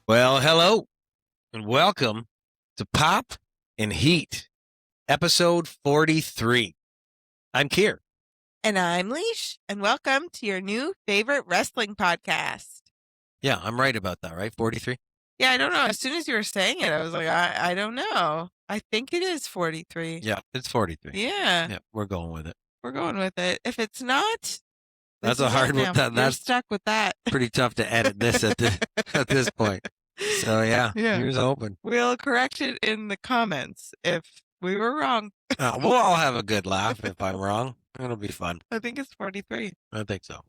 Well, hello and welcome to Pop and Heat, episode 43. I'm Kier. And I'm Leash, and welcome to your new favorite wrestling podcast. Yeah, I'm right about that, right? 43? Yeah, I don't know. As soon as you were saying it, I was like, I don't know. I think it is 43. Yeah, it's 43. Yeah, Yeah, we're going with it. we're going with it. If it's not, That's this a is hard it one. now. You're That's stuck with that. pretty tough to edit this at this point. So yeah, Yeah. here's hoping. We'll correct it in the comments if we were wrong. We'll all have a good laugh if I'm wrong. It'll be fun. I think it's 43. I think so.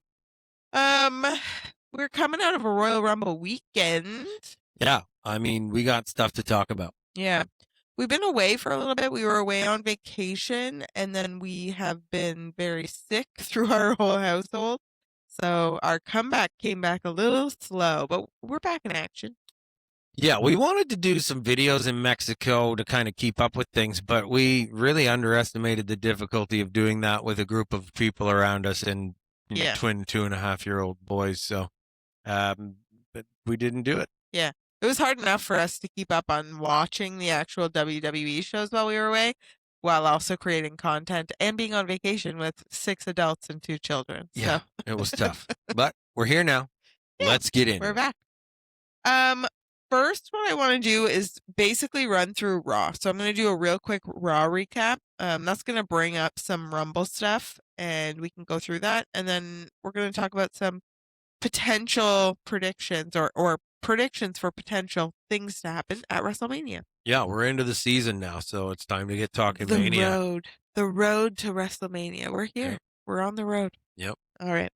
We're coming out of a Royal Rumble weekend. Yeah, I mean, we got stuff to talk about. Yeah. We've been away for a little bit. We were away on vacation, and then we have been very sick through our whole household. So our comeback came back a little slow, but we're back in action. Yeah, we wanted to do some videos in Mexico to kind of keep up with things, but we really underestimated the difficulty of doing that with a group of people around us and Yeah. twin 2.5-year-old boys. So, but we didn't do it. Yeah. It was hard enough for us to keep up on watching the actual WWE shows while we were away, while also creating content and being on vacation with 6 adults and 2 children. Yeah, So it was tough, but we're here now. Yeah, Let's get in. we're back. First, what I want to do is basically run through Raw. So I'm going to do a real quick Raw recap. That's going to bring up some Rumble stuff, and we can go through that. And then we're going to talk about some potential predictions or predictions for potential things to happen at WrestleMania. Yeah, we're into the season now, so it's time to get talking The Mania. road to WrestleMania. We're here. Yep. We're on the road. Yep. All right.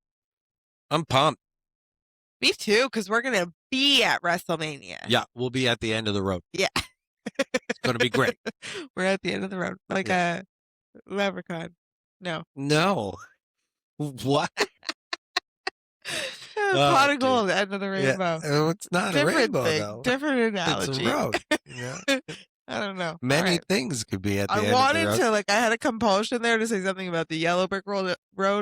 I'm pumped. Me too, because we're going to be at WrestleMania. Yeah, we'll be at the end of the road. Yeah. It's going to be great. We're at the end of the road, like a leprechaun. No. No. What? Pot of gold, end of the rainbow. Yeah. It's not Different a rainbow, thing, though. different analogy. It's a road. Yeah. I don't know. Many All right. things could be at the end I of the wanted road. to, like, I had a compulsion there to say something about the yellow brick road,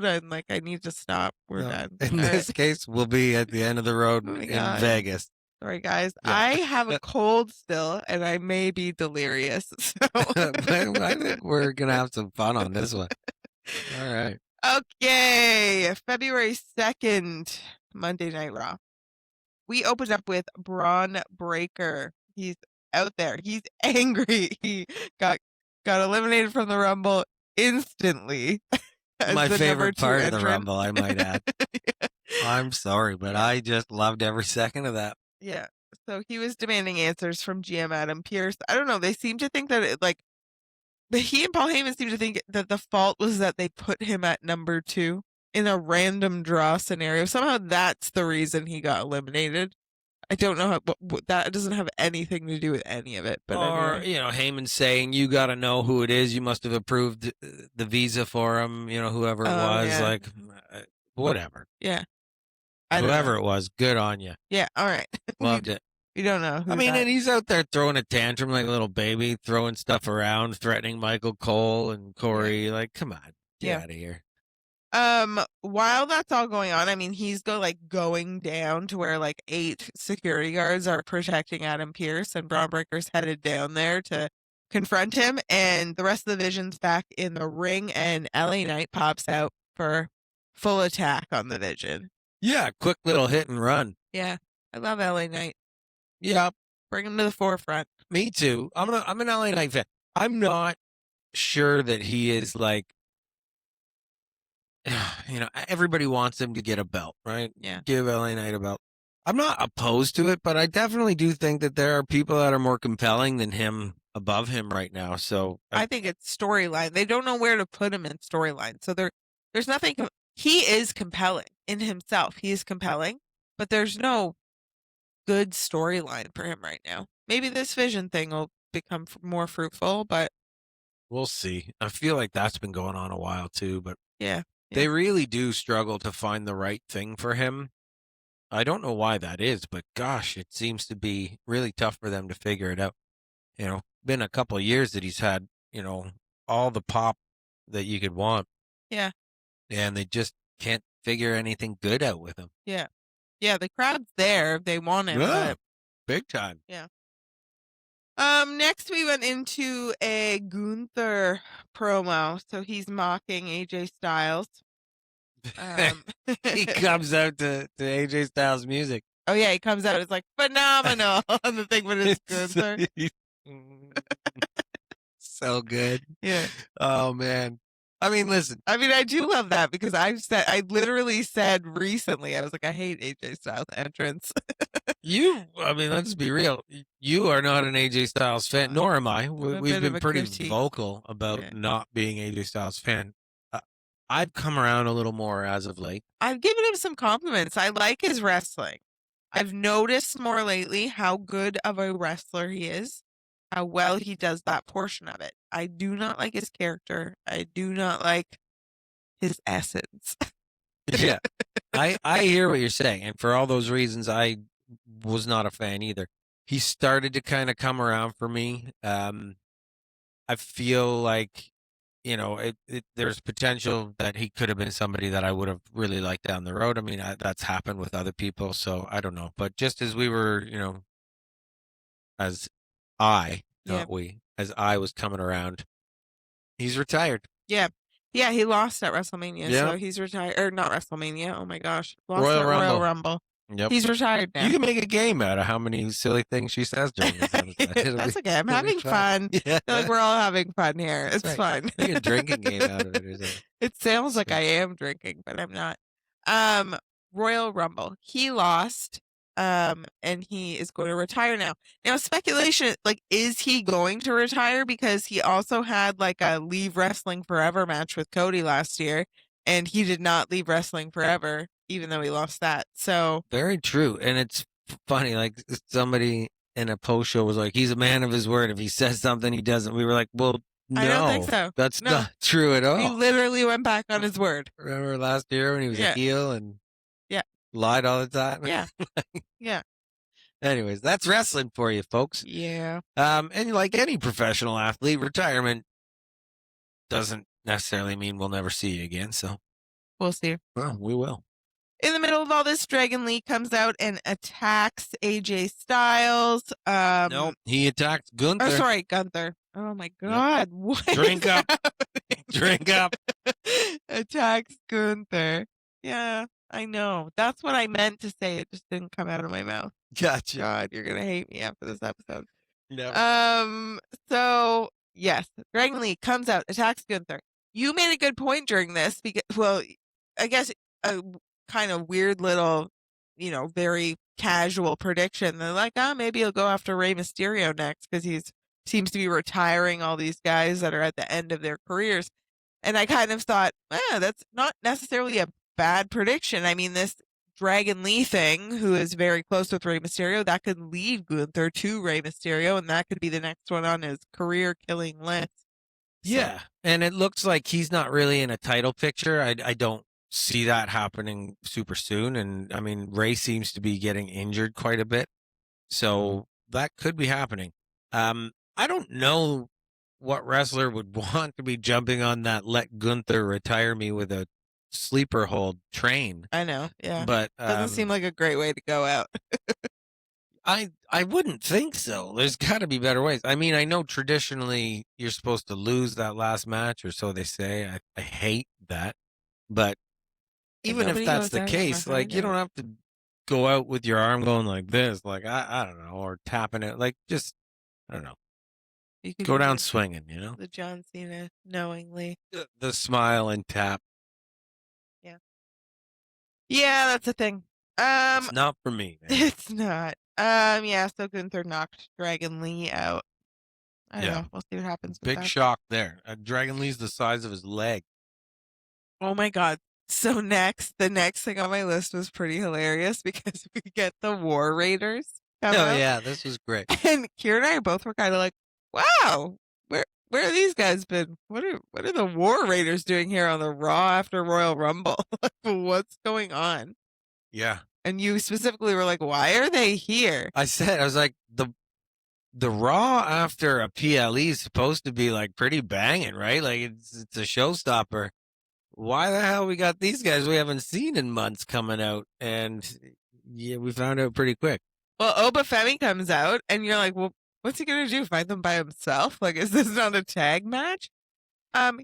and, like, I need to stop. We're No. done. In All this case, we'll be at the end of the road Oh my in God. Vegas. Sorry, guys. Yeah. I have a cold still, and I may be delirious. So. I think we're going to have some fun on this one. All right. Okay, February 2nd, Monday Night Raw. We opened up with Braun Breaker. He's out there. He's angry. He got eliminated from the Rumble instantly. as My the number favorite 2 part of the entrant. Rumble, I might add. Yeah. I'm sorry, but I just loved every second of that. Yeah. So he was demanding answers from GM Adam Pearce. I don't know. They seem to think that he and Paul Heyman seem to think that the fault was that they put him at number 2 in a random draw scenario. Somehow that's the reason he got eliminated. I don't know how that doesn't have anything to do with any of it. But Or, anyway. Heyman saying, you got to know who it is. You must have approved the visa for him, whoever it was. Yeah. Like, whatever. Yeah. Whoever it was, good on you. Yeah, all right. Loved it. We don't know. I mean, and he's out there throwing a tantrum like a little baby, throwing stuff around, threatening Michael Cole and Corey. Yeah. Like, come on, get out of here. While that's all going on, I mean, he's going down to where 8 security guards are protecting Adam Pearce, and Braun Breaker's headed down there to confront him, and the rest of the Vision's back in the ring, and LA Knight pops out for full attack on the Vision. Yeah, quick little hit and run. Yeah, I love LA Knight. Yeah, bring him to the forefront. Me too. I'm an LA Knight fan. I'm not sure that he is everybody wants him to get a belt, right? Yeah. Give LA Knight a belt. I'm not opposed to it, but I definitely do think that there are people that are more compelling than him above him right now. So I think it's storyline. They don't know where to put him in storyline. So there's nothing. He is compelling in himself. He is compelling, but there's no good storyline for him right now. Maybe this Vision thing will become more fruitful, but we'll see. I feel like that's been going on a while too, but yeah. They really do struggle to find the right thing for him. I don't know why that is, but gosh, it seems to be really tough for them to figure it out. Been a couple of years that he's had, all the pop that you could want. Yeah. And they just can't figure anything good out with him. Yeah. Yeah, the crowd's there. They want him. Yeah. But Big time. Yeah. Next we went into a Gunther promo. So he's mocking AJ Styles. He comes out to AJ Styles music. Oh yeah, he comes out. It's like phenomenal on the thing, but it's Gunther. So good. Yeah. Oh man. I mean, listen. I mean, I do love that because I literally said recently, I was like, I hate AJ Styles entrance. I mean, let's be real. You are not an AJ Styles fan, nor am I. We've been pretty vocal about not being AJ Styles fan. I've come around a little more as of late. I've given him some compliments. I like his wrestling. I've noticed more lately how good of a wrestler he is, how well he does that portion of it. I do not like his character. I do not like his essence. Yeah. I hear what you're saying. And for all those reasons, I was not a fan either. He started to kind of come around for me. I feel like, there's potential that he could have been somebody that I would have really liked down the road. I mean, that's happened with other people, so I don't know. But just as we were, as I was coming around, he's retired. Yeah. Yeah, he lost at WrestleMania, Yeah. so he's retired. Or not WrestleMania, oh my gosh. Lost Royal at Rumble. Royal Rumble. Yep. He's retired now. You can make a game out of how many silly things she says during this episode. That's okay. I'm having fun. Yeah. I feel like we're all having fun here. It's right. fun. Make a drinking game out of it or something. It sounds like I am drinking, but I'm not. Royal Rumble. He lost. And he is going to retire now. Now, speculation, like, is he going to retire? Because he also had like a leave wrestling forever match with Cody last year, and he did not leave wrestling forever, even though he lost that. So very true. And it's funny, like somebody in a post show was like, he's a man of his word. If he says something, he doesn't. We were like, well, no, I don't think so. That's not true at all. He literally went back on his word. Remember last year when he was a heel and lied all the time? Yeah. Yeah. Anyways, that's wrestling for you, folks. Yeah. And like any professional athlete, retirement doesn't necessarily mean we'll never see you again. So we'll see. Well, we will. In the middle of all this, Dragon Lee comes out and attacks AJ Styles. No, he attacked Gunther. Oh, sorry, Gunther. Oh my God. Yep. What? Drink up. Drink up. Attacks Gunther. Yeah, I know. That's what I meant to say. It just didn't come out of my mouth. Gotcha. God, you're going to hate me after this episode. No. So, yes, Dragon Lee comes out, attacks Gunther. You made a good point during this because, well, I guess a kind of weird little, very casual prediction. They're like, maybe he'll go after Rey Mysterio next because he's seems to be retiring all these guys that are at the end of their careers. And I kind of thought, that's not necessarily a bad prediction. I mean, this Dragon Lee thing, who is very close with Rey Mysterio, that could lead Gunther to Rey Mysterio, and that could be the next one on his career-killing list. Yeah, and it looks like he's not really in a title picture. I don't see that happening super soon. And I mean, Rey seems to be getting injured quite a bit, so that could be happening. I don't know what wrestler would want to be jumping on that let Gunther retire me with a sleeper hold train. I know, yeah. But doesn't seem like a great way to go out. I wouldn't think so. There's got to be better ways. I mean, I know traditionally you're supposed to lose that last match, or so they say. I hate that. But even if that's the case, like, you don't have to go out with your arm going like this, like, I don't know, or tapping it. Like, just, I don't know. You can go down swinging, The John Cena knowingly. The smile and tap. Yeah. Yeah, that's the thing. It's not for me, man. It's not. Yeah, so Gunther knocked Dragon Lee out. I don't know. We'll see what happens with Big shock there. Dragon Lee's the size of his leg. Oh my God. So the next thing on my list was pretty hilarious because we get the War Raiders. Yeah, this was great. And Kira and I both were kind of like, wow, where have these guys been? What are the War Raiders doing here on the Raw after Royal Rumble? What's going on? Yeah. And you specifically were like, why are they here? I was like, the Raw after a PLE is supposed to be like pretty banging, right? Like it's a showstopper. Why the hell we got these guys we haven't seen in months coming out? And yeah, we found out pretty quick. Well, Obafemi comes out, and you're like, well, what's he gonna do? Fight them by himself? Like, is this not a tag match?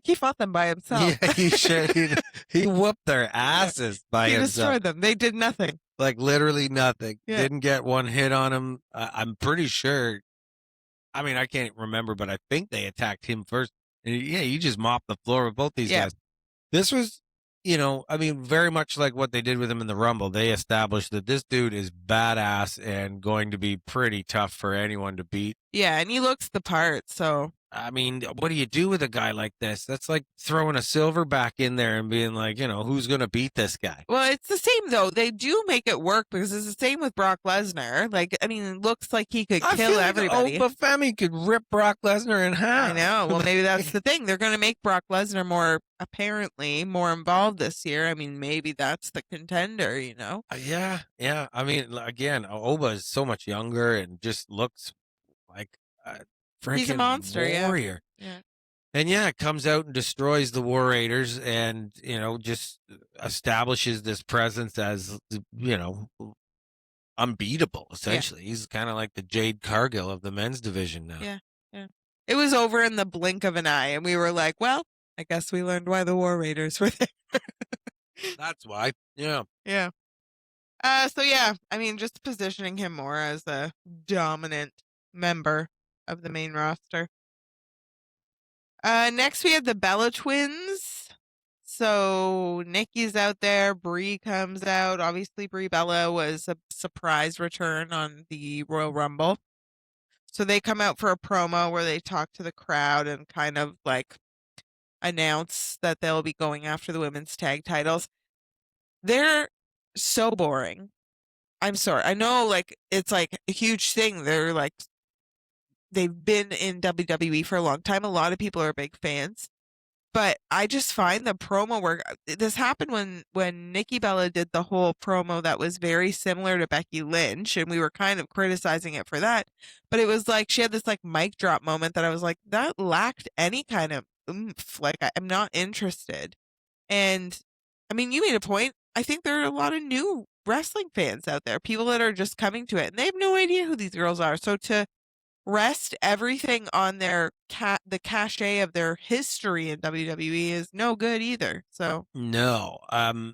He fought them by himself. Yeah, he should. He whooped their Yeah. asses by He himself. destroyed them. They did nothing. Like literally nothing. Yeah. Didn't get one hit on him. I'm pretty sure. I mean, I can't remember, but I think they attacked him first. And yeah, he just mopped the floor with both these Yeah. guys. This was, I mean, very much like what they did with him in the Rumble. They established that this dude is badass and going to be pretty tough for anyone to beat. Yeah, and he looks the part, so. I mean, what do you do with a guy like this? That's like throwing a silver back in there and being like, who's going to beat this guy? Well, it's the same, though. They do make it work because it's the same with Brock Lesnar. Like, I mean, it looks like he could kill everybody. Like Obafemi could rip Brock Lesnar in half. I know. Well, maybe that's the thing. They're going to make Brock Lesnar apparently more involved this year. I mean, maybe that's the contender, Yeah. I mean, again, Oba is so much younger and just looks like a freaking He's a monster, warrior. Yeah. And yeah, comes out and destroys the War Raiders and, just establishes this presence as, unbeatable, essentially. Yeah. He's kind of like the Jade Cargill of the men's division now. Yeah. It was over in the blink of an eye, and we were like, well, I guess we learned why the War Raiders were there. That's why. Yeah. Yeah. So yeah, I mean, just positioning him more as a dominant member of the main roster. Next we had the Bella Twins. So Nikki's out there, Brie comes out. Obviously, Brie Bella was a surprise return on the Royal Rumble. So they come out for a promo where they talk to the crowd and kind of like announce that they'll be going after the women's tag titles. They're so boring. I'm sorry. I know like it's like a huge thing. They've been in WWE for a long time. A lot of people are big fans. But I just find the promo work. This happened when Nikki Bella did the whole promo that was very similar to Becky Lynch, and we were kind of criticizing it for that. But it was like she had this like mic drop moment that I was like, that lacked any kind of oomph. Like I'm not interested. And I mean, you made a point. I think there are a lot of new wrestling fans out there, people that are just coming to it, and they have no idea who these girls are. So to rest everything on the cachet of their history in WWE is no good either. So no, and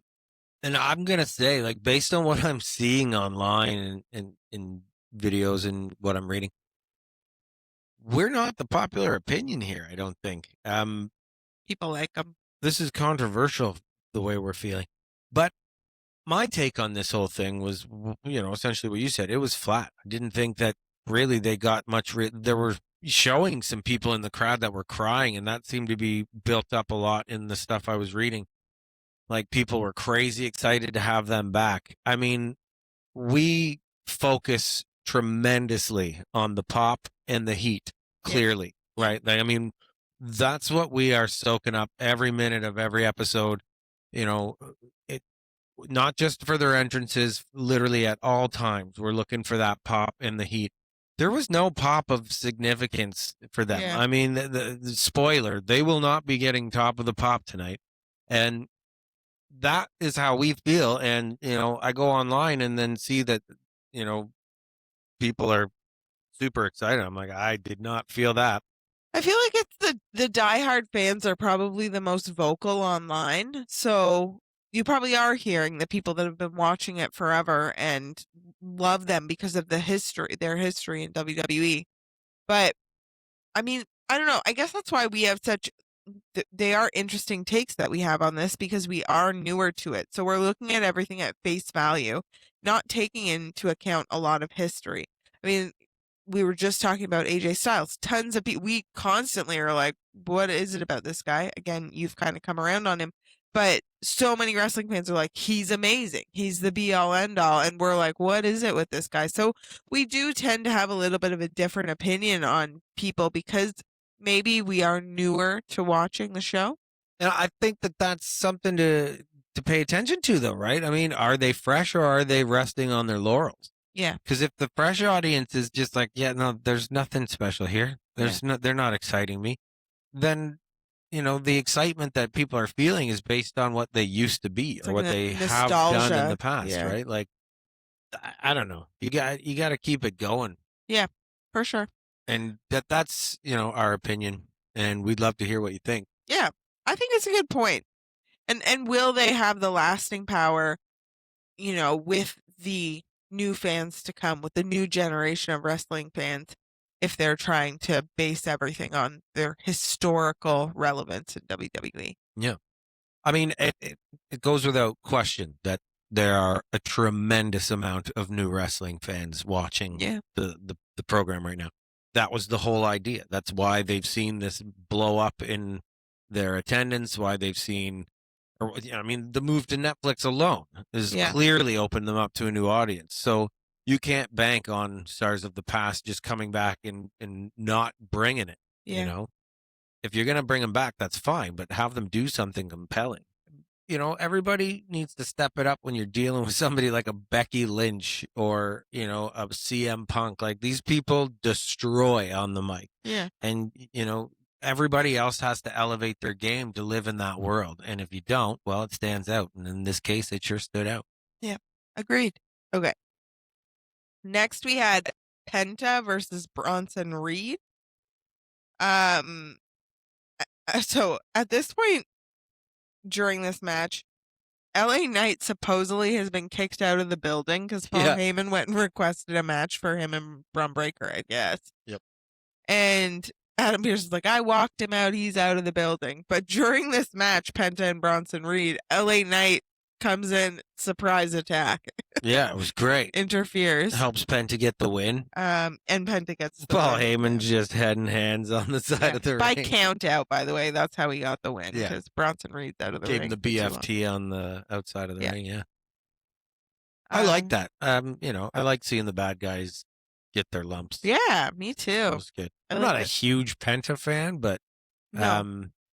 I'm gonna say, like, based on what I'm seeing online and in videos and what I'm reading, we're not the popular opinion here. I don't think. People like them. This is controversial the way we're feeling, but my take on this whole thing was, essentially what you said. It was flat. I didn't think that really they got much. There were showing some people in the crowd that were crying, and that seemed to be built up a lot in the stuff I was reading. Like people were crazy excited to have them back. I mean, we focus tremendously on the pop and the heat, clearly, right? Like, I mean, that's what we are soaking up every minute of every episode. Not just for their entrances, literally at all times. We're looking for that pop and the heat. There was no pop of significance for them. Yeah. I mean, the spoiler, they will not be getting top of the pop tonight. And that is how we feel. And, I go online and then see that, people are super excited. I'm like, I did not feel that. I feel like it's the diehard fans are probably the most vocal online. So you probably are hearing the people that have been watching it forever and love them because of their history in WWE. But I mean, I don't know. I guess that's why we have they are interesting takes that we have on this because we are newer to it. So we're looking at everything at face value, not taking into account a lot of history. I mean, we were just talking about AJ Styles. Tons of people, we constantly are like, what is it about this guy? Again, you've kind of come around on him. But so many wrestling fans are like, he's amazing. He's the be all end all. And we're like, what is it with this guy? So we do tend to have a little bit of a different opinion on people because maybe we are newer to watching the show. And I think that that's something to pay attention to, though, right? I mean, are they fresh or are they resting on their laurels? Yeah. Because if the fresh audience is just like, yeah, no, there's nothing special here. They're not exciting me. Then, the excitement that people are feeling is based on what they used to be or what they have done in the past, right? Like, I don't know. You got to keep it going, Yeah, for sure. and that's our opinion, and we'd love to hear what you think. Yeah, I think it's a good point. And will they have the lasting power, with the new fans to come, with the new generation of wrestling fans, if they're trying to base everything on their historical relevance in WWE? Yeah. I mean, it goes without question that there are a tremendous amount of new wrestling fans watching Yeah. the program right now. That was the whole idea. That's why they've seen this blow up in their attendance, why they've seen, or I mean, the move to Netflix alone has Yeah. clearly opened them up to a new audience. So you can't bank on stars of the past just coming back and not bringing it, Yeah. If you're going to bring them back, that's fine, but have them do something compelling. Everybody needs to step it up when you're dealing with somebody like a Becky Lynch or, a CM Punk. Like, these people destroy on the mic. Yeah. And, everybody else has to elevate their game to live in that world. And if you don't, well, it stands out. And in this case, it sure stood out. Yeah. Agreed. Okay. Next, we had Penta versus Bronson Reed. So at this point during this match, LA Knight supposedly has been kicked out of the building because Paul Yeah. Heyman went and requested a match for him and Bron Breakker, I guess. Yep. And Adam Pearce is like, I walked him out. He's out of the building. But during this match, Penta and Bronson Reed, LA Knight comes in, surprise attack. Yeah, it was great. Interferes. Helps Penta get the win. And Penta gets the Paul win. Heyman just head and hands on the side of the By ring. count out, by the way. That's how he got the win. Yeah. Because Bronson Reed's out of the Gave ring. him the BFT on the outside of the ring, yeah. I like that. I like seeing the bad guys get their lumps. Yeah, me too. That was good. I'm not a huge Penta fan, but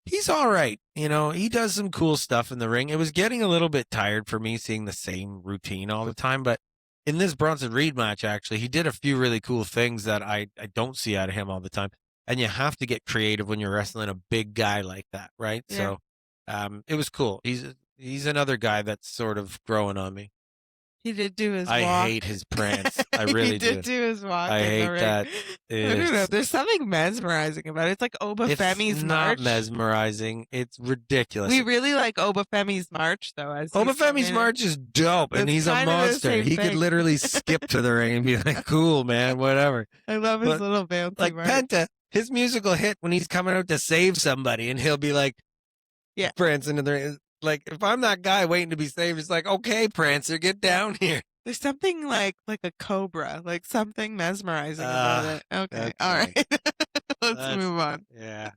he's all right. He does some cool stuff in the ring. It was getting a little bit tired for me seeing the same routine all the time, but in this Bronson Reed match, actually, he did a few really cool things that I don't see out of him all the time. And you have to get creative when you're wrestling a big guy like that, right? Yeah. So it was cool. He's another guy that's sort of growing on me. He did do his walk. I hate his prance. I really do. He did do his walk. I hate that. I don't know. There's something mesmerizing about it. It's like Oba Femi's march. It's not mesmerizing. It's ridiculous. We really like Oba Femi's march, though. Oba Femi's march is dope, and he's a monster. He could literally skip to the ring and be like, cool, man, whatever. I love his little bouncy like march. Penta, his musical hit when he's coming out to save somebody, and he'll be like, prancing in the ring. Like, if I'm that guy waiting to be saved, it's like, okay, Prancer, get down here. There's something like a cobra, like something mesmerizing about it. Okay, all right. Let's move on. Yeah.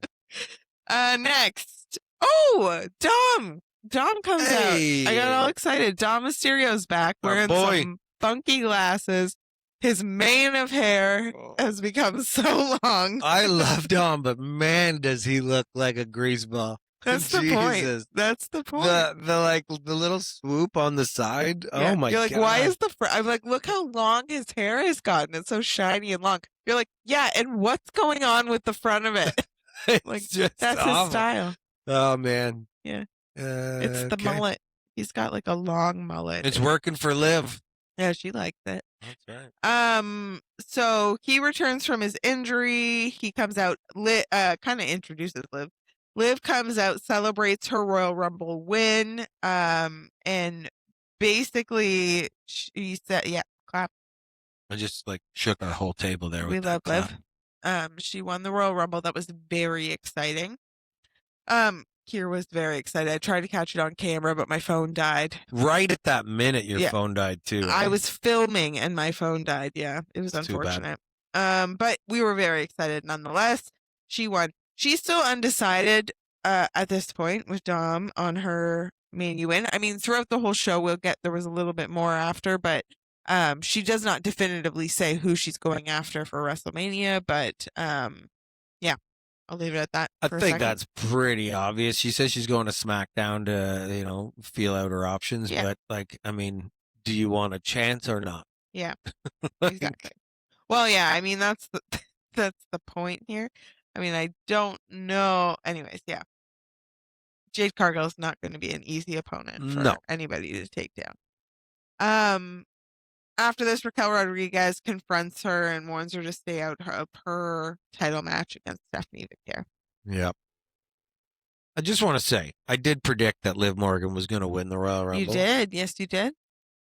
Next. Oh, Dom. Dom comes out. I got all excited. Dom Mysterio's back wearing some funky glasses. His mane of hair has become so long. I love Dom, but man, does he look like a greaseball. That's the point. That's the point. The little swoop on the side. Yeah. Oh my god! You're like, why is I'm like, look how long his hair has gotten. It's so shiny and long. You're like, yeah, and what's going on with the front of it? Like, that's awful. His style. Oh man. Yeah. It's the mullet. He's got like a long mullet. It's working for Liv. Yeah, she likes it. That's right. So he returns from his injury. He comes out, kind of introduces Liv. Liv comes out, celebrates her Royal Rumble win, and basically she said, "Yeah, clap." I just shook our whole table there. We love Liv. She won the Royal Rumble. That was very exciting. Kier was very excited. I tried to catch it on camera, but my phone died. Right at that minute, your phone died too. Right? I was filming and my phone died. Yeah, it was unfortunate. But we were very excited nonetheless. She won. She's still undecided at this point with Dom on her main win. I mean, throughout the whole show, there was a little bit more after, but she does not definitively say who she's going after for WrestleMania. But yeah, I'll leave it at that. I think that's pretty obvious. She says she's going to SmackDown to, feel out her options. Yeah. But I mean, do you want a chance or not? Yeah, exactly. Well, yeah, I mean, that's the point here. I mean, I don't know. Anyways, yeah. Jade Cargill is not going to be an easy opponent for anybody to take down. After this, Raquel Rodriguez confronts her and warns her to stay out of her title match against Stephanie McMahon. Yep. I just want to say, I did predict that Liv Morgan was going to win the Royal Rumble. You did? Yes, you did.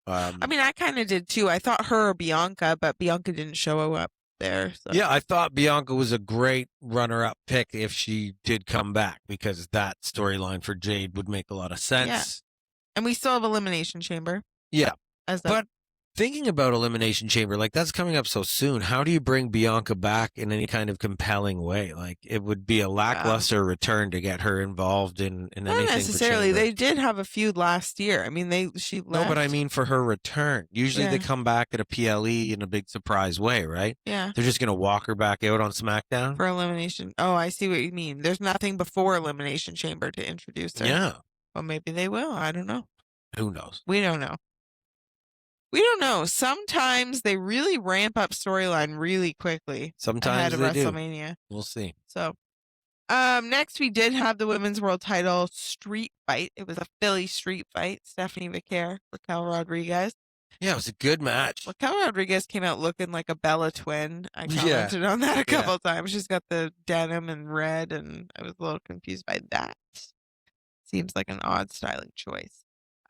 I mean, I kind of did too. I thought her or Bianca, but Bianca didn't show up there. So. Yeah, I thought Bianca was a great runner-up pick if she did come back, because that storyline for Jade would make a lot of sense. Yeah. And we still have Elimination Chamber. Yeah. But thinking about Elimination Chamber, like, that's coming up so soon. How do you bring Bianca back in any kind of compelling way? Like, it would be a lackluster return to get her involved in anything. Not necessarily. They did have a feud last year. I mean, she left. No, but I mean for her return. Usually they come back at a PLE in a big surprise way, right? Yeah. They're just going to walk her back out on SmackDown? For Elimination. Oh, I see what you mean. There's nothing before Elimination Chamber to introduce her. Yeah. Well, maybe they will. I don't know. Who knows? We don't know. We don't know. Sometimes they really ramp up storyline really quickly. Sometimes ahead of WrestleMania. Do. We'll see. So, next we did have the women's world title street fight. It was a Philly street fight. Stephanie McMahon, Raquel Rodriguez. Yeah, it was a good match. Raquel Rodriguez came out looking like a Bella twin. I commented on that a couple times. She's got the denim and red, and I was a little confused by that. Seems like an odd styling choice.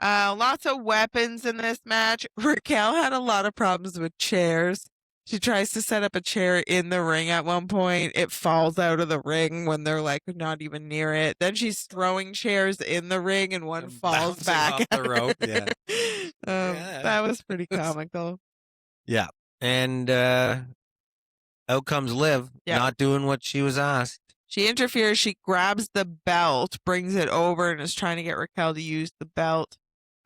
Lots of weapons in this match. Raquel had a lot of problems with chairs. She tries to set up a chair in the ring at one point. It falls out of the ring when they're like not even near it. Then she's throwing chairs in the ring and one falls back off the rope. Yeah. That was pretty comical. Yeah. And out comes Liv, not doing what she was asked. She interferes. She grabs the belt, brings it over, and is trying to get Raquel to use the belt.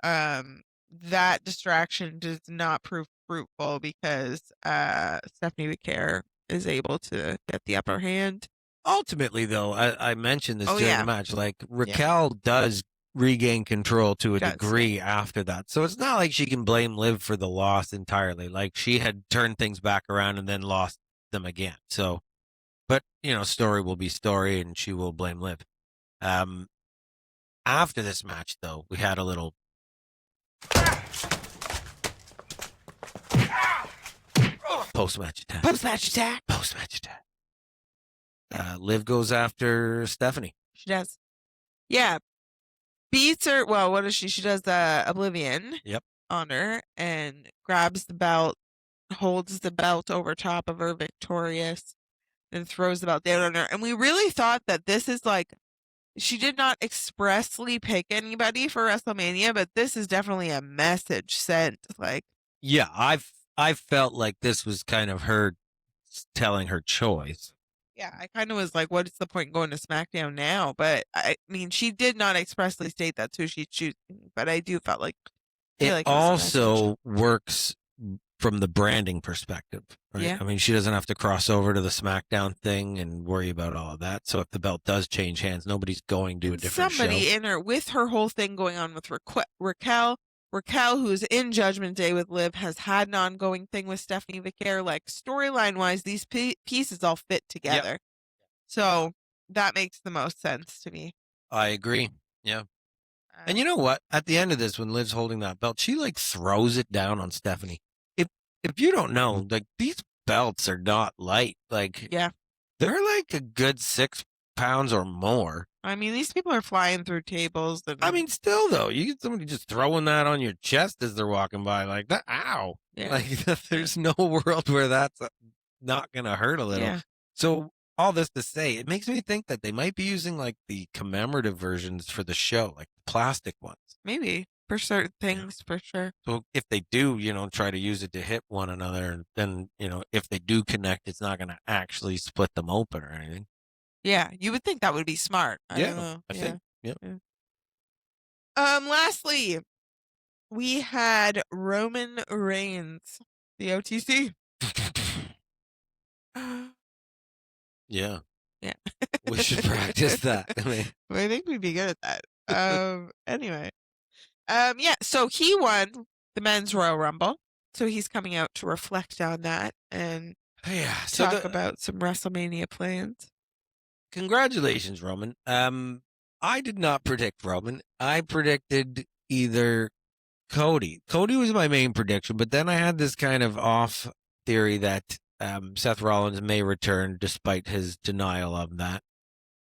That distraction does not prove fruitful because Stephanie McMahon is able to get the upper hand. Ultimately, though, I mentioned this during the match. Like, Raquel does regain control to a degree after that. So it's not like she can blame Liv for the loss entirely. Like, she had turned things back around and then lost them again. So, but, story will be story, and she will blame Liv. After this match, though, we had a little post-match attack. Post-match attack. Post-match attack. Liv goes after Stephanie. She does. Yeah. Beats her. Well, what does she? She does the Oblivion on her and grabs the belt, holds the belt over top of her victorious, and throws the belt down on her. And we really thought that this is like, she did not expressly pick anybody for WrestleMania, but this is definitely a message sent. Like, yeah, I felt like this was kind of her telling her choice. Yeah, I kind of was like, what is the point in going to SmackDown now? But I mean, she did not expressly state that's who she's choosing, but I do feel like it also works from the branding perspective, right? Yeah. I mean, she doesn't have to cross over to the SmackDown thing and worry about all of that. So if the belt does change hands, nobody's going to a different somebody show. in her with her whole thing going on with Raquel, who's in Judgment Day with Liv, has had an ongoing thing with Stephanie McMahon. Like, storyline wise, these pieces all fit together. Yep. So that makes the most sense to me. I agree. Yeah. And you know what? At the end of this, when Liv's holding that belt, she like throws it down on Stephanie. If you don't know, like, these belts are not light. Like, they're like a good 6 pounds or more. I mean, these people are flying through tables. I mean, still though, you get somebody just throwing that on your chest as they're walking by, like that. Ow! Yeah. Like, there's no world where that's not gonna hurt a little. Yeah. So all this to say, it makes me think that they might be using like the commemorative versions for the show, like the plastic ones. Maybe. For certain things, for sure. So if they do, try to use it to hit one another, then, if they do connect, it's not going to actually split them open or anything. Yeah, you would think that would be smart. I don't know. I think. Yep. Yeah. Lastly, we had Roman Reigns, the OTC. Yeah. Yeah. We should practice that. I think we'd be good at that. Anyway. So he won the men's Royal Rumble. So he's coming out to reflect on that and talk about some WrestleMania plans. Congratulations, Roman. I did not predict Roman. I predicted either Cody. Cody was my main prediction, but then I had this kind of off theory that Seth Rollins may return despite his denial of that.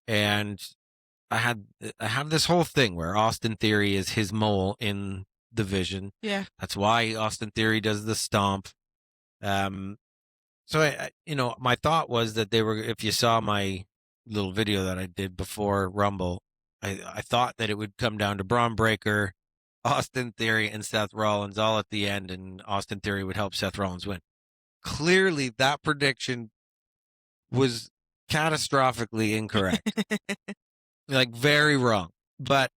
And I have this whole thing where Austin Theory is his mole in the Vision. Yeah. That's why Austin Theory does the stomp. So my thought was that they were. If you saw my little video that I did before Rumble, I thought that it would come down to Braun Breaker, Austin Theory, and Seth Rollins all at the end, and Austin Theory would help Seth Rollins win. Clearly, that prediction was catastrophically incorrect. Like, very wrong. But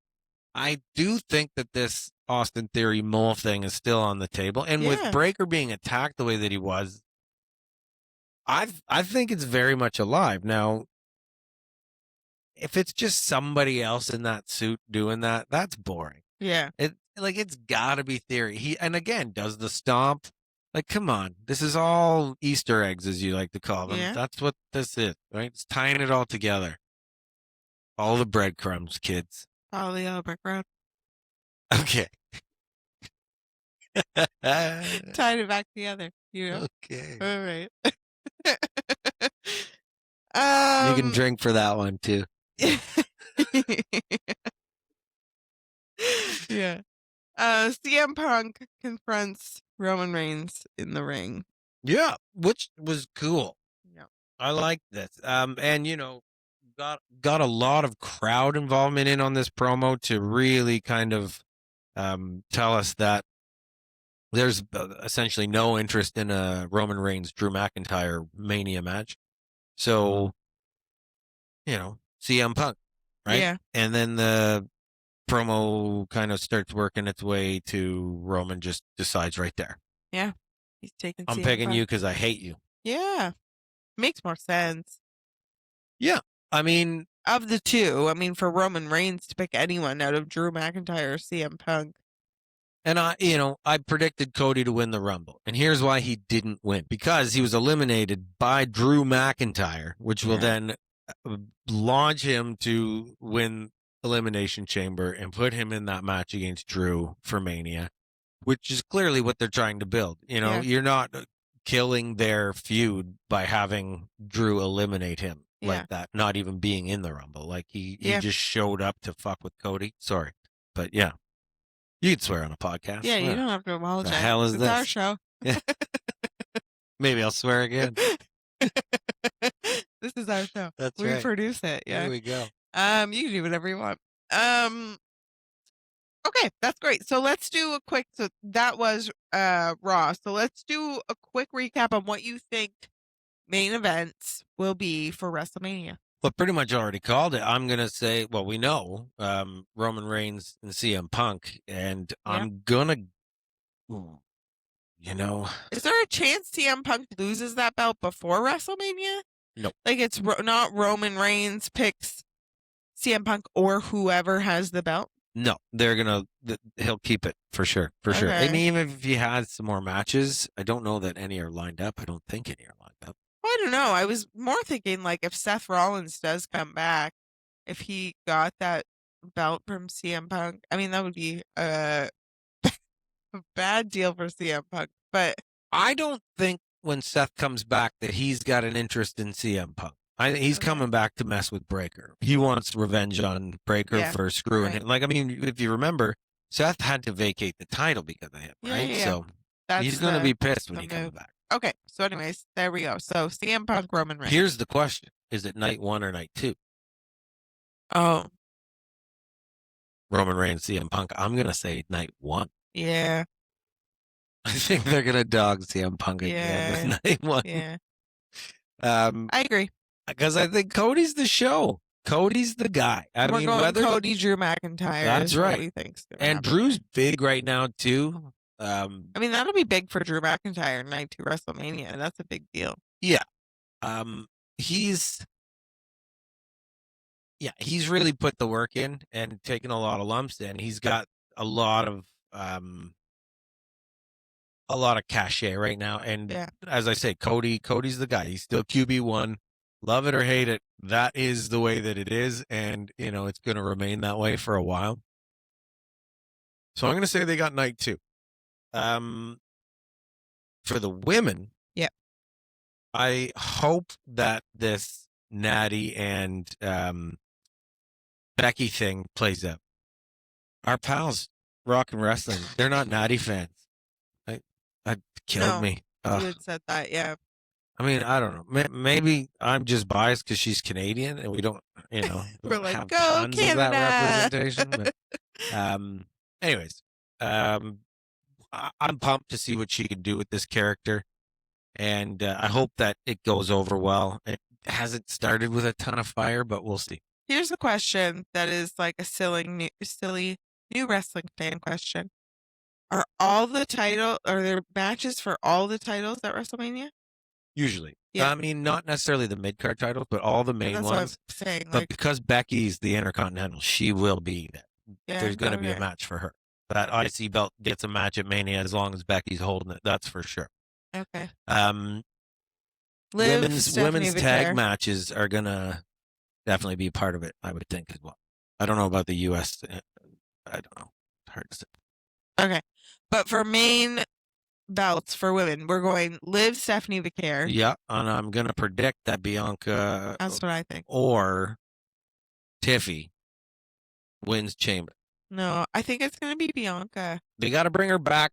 I do think that this Austin Theory mole thing is still on the table. And with Breaker being attacked the way that he was, I think it's very much alive. Now, if it's just somebody else in that suit doing that, that's boring. Yeah. It's got to be Theory. And again, does the stomp. Like, come on. This is all Easter eggs, as you like to call them. Yeah. That's what this is, right? It's tying it all together. All the breadcrumbs, kids. Follow the yellow brick road. Okay. Tied it back together. You know? Okay. All right. You can drink for that one, too. Yeah. CM Punk confronts Roman Reigns in the ring. Yeah, which was cool. Yeah. I like this. And got a lot of crowd involvement in on this promo to really kind of tell us that there's essentially no interest in a Roman Reigns Drew McIntyre Mania match. So, CM Punk, right? Yeah. And then the promo kind of starts working its way to Roman just decides right there. Yeah. He's taking I'm CM picking Punk. you because I hate you. Yeah. Makes more sense. Yeah. I mean, of the two, for Roman Reigns to pick anyone out of Drew McIntyre or CM Punk. And I predicted Cody to win the Rumble. And here's why he didn't win. Because he was eliminated by Drew McIntyre, which will then launch him to win Elimination Chamber and put him in that match against Drew for Mania, which is clearly what they're trying to build. You're not killing their feud by having Drew eliminate him like that, not even being in the Rumble. Like he just showed up to fuck with Cody. Sorry. But yeah. You can swear on a podcast. Yeah, you don't have to apologize. The hell is it's this? Our show. Maybe I'll swear again. This is our show. That's we right. produce it. Yeah. There we go. You can do whatever you want. Okay, that's great. So let's do a quick. So that was Raw. So let's do a quick recap on what you think main events will be for WrestleMania. Well, pretty much already called it. I'm going to say, well, we know Roman Reigns and CM Punk, and I'm going to, Is there a chance CM Punk loses that belt before WrestleMania? No. Like it's not Roman Reigns picks CM Punk or whoever has the belt? No, he'll keep it for sure. For sure. I mean, even if he has some more matches, I don't know that any are lined up. I don't think any are lined up. I don't know. I was more thinking like if Seth Rollins does come back, if he got that belt from CM Punk, that would be a bad deal for CM Punk. But I don't think when Seth comes back that he's got an interest in CM Punk. He's coming back to mess with Breaker. He wants revenge on Breaker for screwing him. Like, if you remember, Seth had to vacate the title because of him, right? Yeah. So he's going to be pissed when he comes back. Okay, so anyways, there we go. So CM Punk, Roman Reigns. Here's the question. Is it night 1 or night 2? Oh. Roman Reigns, CM Punk. I'm going to say night 1. Yeah. I think they're going to dog CM Punk again with night 1. Yeah. I agree. Because I think Cody's the show. Cody's the guy. We're going Cody, Drew McIntyre. That's right. We think's and Drew's big right now, too. That'll be big for Drew McIntyre night 2 WrestleMania. That's a big deal. Yeah. He's really put the work in and taken a lot of lumps in. He's got a lot of cachet right now. And as I say, Cody's the guy. He's still QB1. Love it or hate it, that is the way that it is. And, it's going to remain that way for a while. So I'm going to say they got night 2. For the women, yeah, I hope that this Natty and Becky thing plays out. Our pals, Rock and Wrestling, they're not Natty fans. That killed me. you had said that, yeah. I mean, I don't know. Maybe I'm just biased because she's Canadian and we don't, We're like, have go tons of that Canada! representation. But, anyways, I'm pumped to see what she can do with this character, and I hope that it goes over well. It hasn't started with a ton of fire, but we'll see. Here's a question that is like a silly new wrestling fan question. Are there matches for all the titles at WrestleMania? Usually. Yeah. I mean, not necessarily the mid-card titles, but all the main That's ones. what I'm saying. But because Becky's the Intercontinental, she will be there. Yeah, There's going to be a match for her. That IC belt gets a match at Mania as long as Becky's holding it. That's for sure. Okay. Women's tag matches are going to definitely be part of it, I would think, as well. I don't know about the U.S. I don't know. It's hard to say. Okay. But for main belts for women, we're going Liv, Stephanie Vicaire. Yeah, and I'm going to predict that Bianca. That's what I think. Or Tiffy wins Chamber. No, I think it's going to be Bianca. They got to bring her back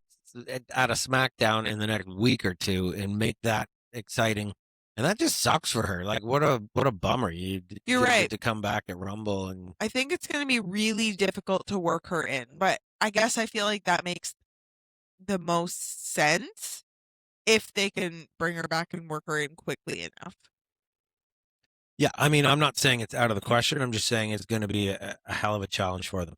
at a SmackDown in the next week or two and make that exciting. And that just sucks for her. Like, what a bummer. You're right. Get to come back at Rumble. And I think it's going to be really difficult to work her in. But I guess I feel like that makes the most sense if they can bring her back and work her in quickly enough. Yeah, I mean, I'm not saying it's out of the question. I'm just saying it's going to be a hell of a challenge for them.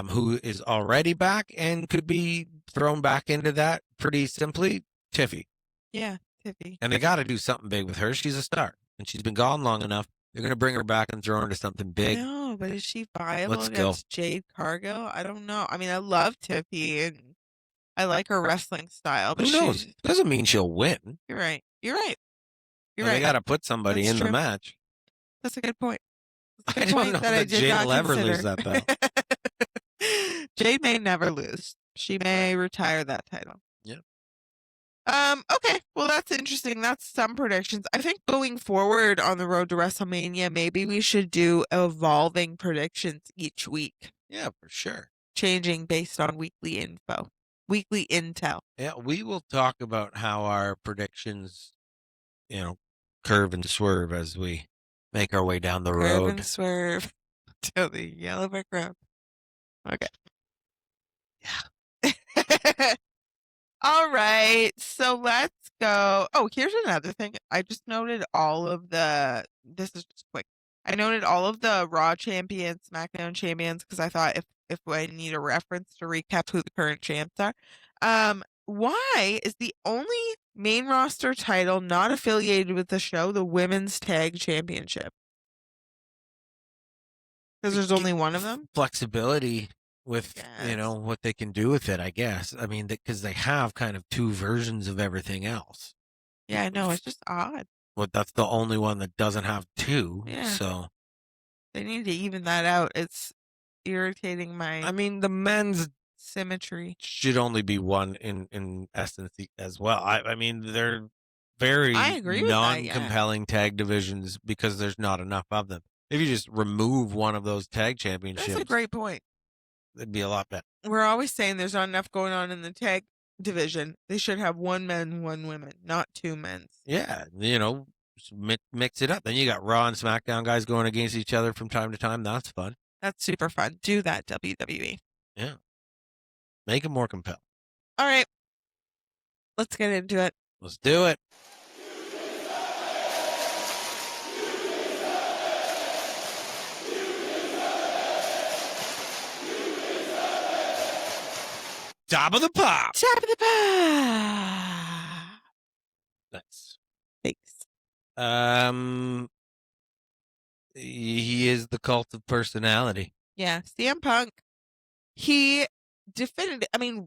Who is already back and could be thrown back into that pretty simply? Tiffy. Yeah, Tiffy. And they got to do something big with her. She's a star, and she's been gone long enough. They're going to bring her back and throw her into something big. No, but is she viable against Jade Cargill? I don't know. I mean, I love Tiffy, and I like her wrestling style. But who knows? Doesn't mean she'll win. You're right. They got to put somebody in the match. That's a good point. I don't know that Jade will ever lose that title. Jade may never lose. She may retire that title. Yeah. Okay. Well, that's interesting. That's some predictions. I think going forward on the road to WrestleMania, maybe we should do evolving predictions each week. Yeah, for sure. Changing based on weekly intel. Yeah, we will talk about how our predictions, curve and swerve as we make our way down the road. Curve and swerve to the yellow brick road. Okay. Yeah. All right. So let's go. Oh, here's another thing. I just noted this is just quick. I noted all of the Raw champions, SmackDown champions, because I thought if I need a reference to recap who the current champs are. Why is the only main roster title not affiliated with the show the Women's Tag Championship? Because there's only one of them? Flexibility with, what they can do with it, I guess. I mean, because they have kind of two versions of everything else. Yeah, I know. It's just odd. Well, that's the only one that doesn't have two. Yeah. So they need to even that out. It's irritating I mean, the men's symmetry should only be one in essence as well. I mean, they're very non-compelling tag divisions because there's not enough of them. If you just remove one of those tag championships, that's a great point. It'd be a lot better. We're always saying there's not enough going on in the tag division. They should have one men, one women, not two men's. Yeah, mix it up. Then you got Raw and SmackDown guys going against each other from time to time. That's fun. That's super fun. Do that, WWE. Yeah. Make it more compelling. All right. Let's get into it. Let's do it. Top of the pop. Top of the pop. Nice. Thanks. He is the cult of personality. Yeah. CM Punk. He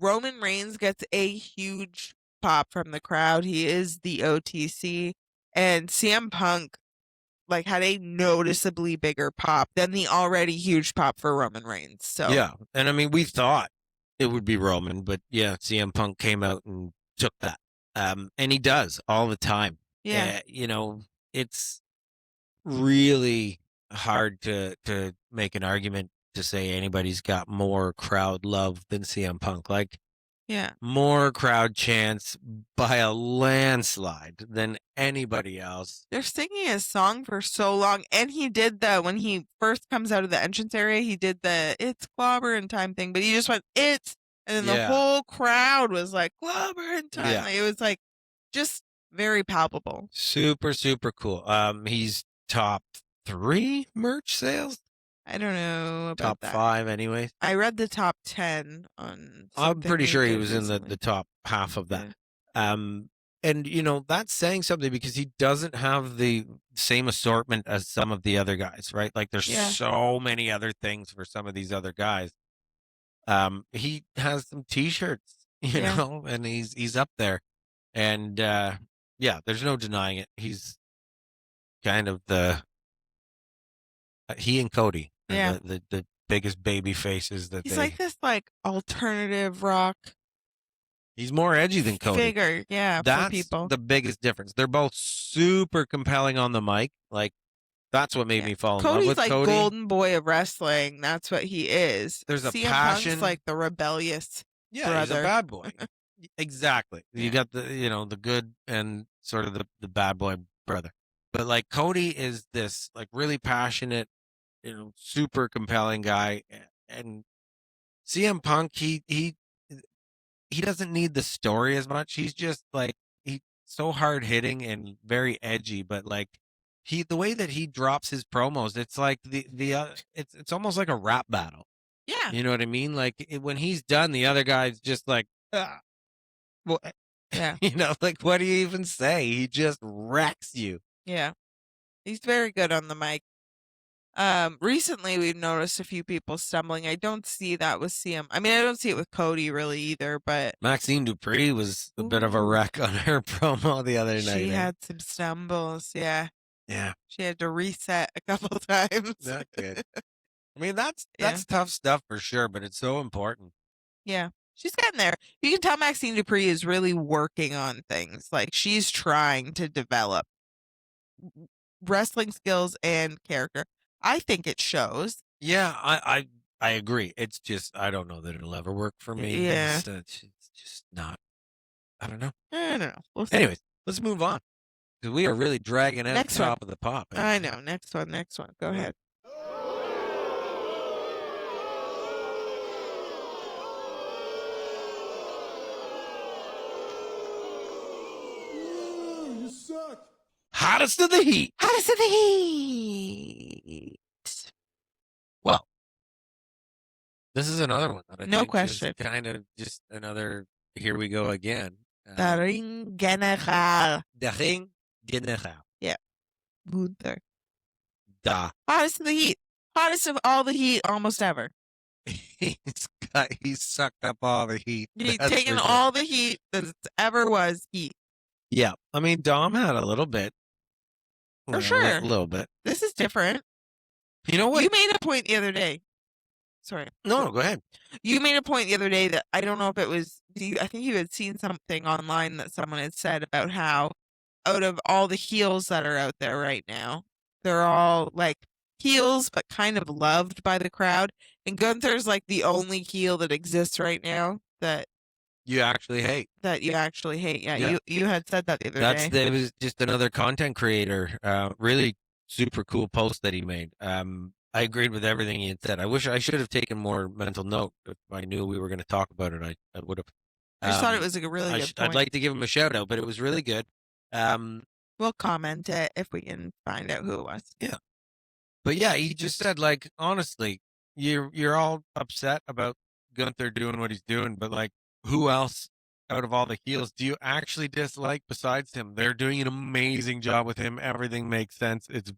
Roman Reigns gets a huge pop from the crowd. He is the OTC. And CM Punk had a noticeably bigger pop than the already huge pop for Roman Reigns. So yeah. And I mean, we thought it would be Roman, but yeah, CM Punk came out and took that. And he does all the time. Yeah. It's really hard to make an argument to say anybody's got more crowd love than CM Punk. Like, Yeah. more crowd chants by a landslide than anybody else. They're singing his song for so long. And he did when he first comes out of the entrance area, he did the "it's clobbering time" thing, but he just went, "it's," and then the whole crowd was like, "clobbering time." Yeah. Like, it was like just very palpable. Super, super cool. He's top 3 merch sales. I don't know about Top that. 5 anyways. I read the top 10 on I'm pretty sure he was in recently. the top half of that. Yeah. And that's saying something because he doesn't have the same assortment as some of the other guys, right? Like, there's so many other things for some of these other guys. He has some t-shirts, and he's up there. And yeah, there's no denying it. He's kind of he and Cody are the biggest baby faces that he's like this alternative rock. He's more edgy than Cody. Figure, yeah, That's for people. the biggest difference. They're both super compelling on the mic. Like, that's what made me fall in love with Cody's Cody. golden boy of wrestling. That's what he is. There's a CM passion. Punk's like the rebellious brother. He's a bad boy. Exactly. Yeah. You got the good and sort of the bad boy brother. But like, Cody is this like really passionate, super compelling guy. And CM Punk, he doesn't need the story as much. He's just like, he's so hard hitting and very edgy, but like, the way that he drops his promos, it's like it's almost like a rap battle. Yeah. You know what I mean? Like, when he's done, the other guy's just like, well, yeah. Like, what do you even say? He just wrecks you. Yeah. He's very good on the mic. Recently we've noticed a few people stumbling. I don't see that with CM. I mean, I don't see it with Cody really either, but Maxine Dupree was a bit of a wreck on her promo the other night. She had some stumbles, yeah. Yeah. She had to reset a couple times. Not good. I mean, that's tough stuff for sure, but it's so important. Yeah. She's getting there. You can tell Maxine Dupree is really working on things. Like, she's trying to develop wrestling skills and character. I think it shows. Yeah, I agree. It's just, I don't know that it'll ever work for me. Yeah. It's just not. I don't know. I don't know. We'll see. Anyways, let's move on. Because we are really dragging out Next the top one. of the pop. I know. Next one. Go ahead. You suck. Hottest of the heat. Hottest of the heat. Well, this is another one that I No think question. is kind of just another, here we go again. The Ring General. The Ring General. Yeah. Gunther. Da. Hottest of the heat. Hottest of all the heat almost ever. He's sucked up all the heat. He's taken all the heat that ever was heat. Yeah. I mean, Dom had a little bit. For sure. A little bit. This is different. You know what? You made a point the other day. Sorry. No, go ahead. You made a point the other day that I don't know if it was I think you had seen something online that someone had said about how out of all the heels that are out there right now, they're all like heels but kind of loved by the crowd. And Gunther's like the only heel that exists right now that you actually hate. Yeah. You had said that the other day. It was just another content creator. Really super cool post that he made. I agreed with everything he had said. I wish I should have taken more mental note. If I knew we were going to talk about it, I would have. I just thought it was a really good point. I'd like to give him a shout out, but it was really good. We'll comment it if we can find out who it was. Yeah. But yeah, he just said, like, honestly, you're all upset about Gunther doing what he's doing, but like, who else out of all the heels do you actually dislike besides him? They're doing an amazing job with him. Everything makes sense. It's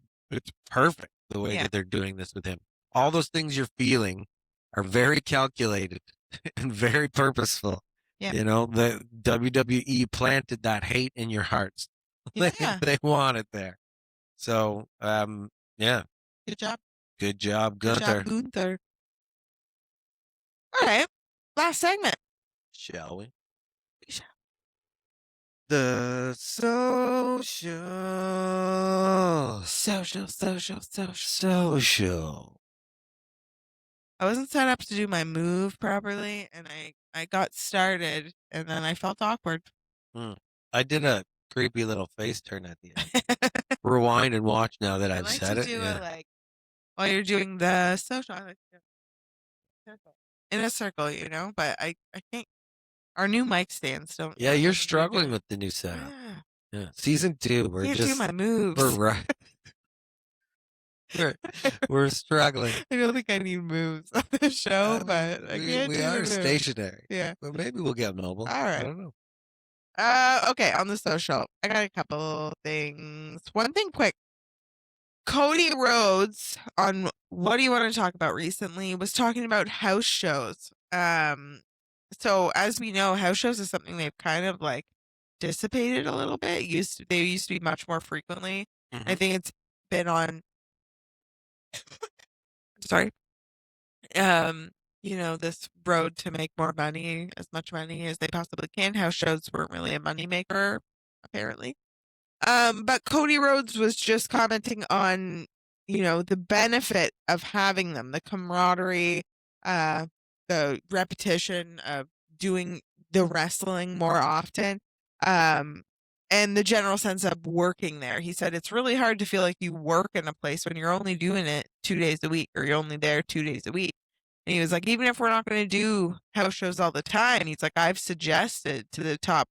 perfect the way that they're doing this with him. All those things you're feeling are very calculated and very purposeful. Yeah. The WWE planted that hate in your hearts. Yeah. They want it there. So, yeah. Good job. Good job, Gunther. Good job, Gunther. All right. Last segment. Shall we? We shall. The social. Social. I wasn't set up to do my move properly, and I got started, and then I felt awkward. I did a creepy little face turn at the end. Rewind and watch now that I I've like said to it. do Yeah. it like while you're doing the social. I like to do it in a circle, you know. But I can't. Our new mic stands don't. Yeah, you're let me do struggling it. with the new Oh, setup. yeah. Yeah. Season 2, we're Can't do my moves. right. We're struggling. I don't think I need moves on the show, but I can't We do the are moves. stationary. Yeah. But maybe we'll get mobile. All right. I don't know. Okay, on the social, I got a couple things. One thing quick. Cody Rhodes on What Do You Want to Talk About recently was talking about house shows. So as we know, house shows is something they've kind of like dissipated a little bit. They used to be much more frequently. I think it's been on sorry. This road to make more money, as much money as they possibly can. House shows weren't really a moneymaker, apparently. But Cody Rhodes was just commenting on, the benefit of having them, the camaraderie, uh, the repetition of doing the wrestling more often, um, and the general sense of working there. He said it's really hard to feel like you work in a place when you're only doing it 2 days a week or you're only there 2 days a week. And he was like, even if we're not going to do house shows all the time, he's like, I've suggested to the top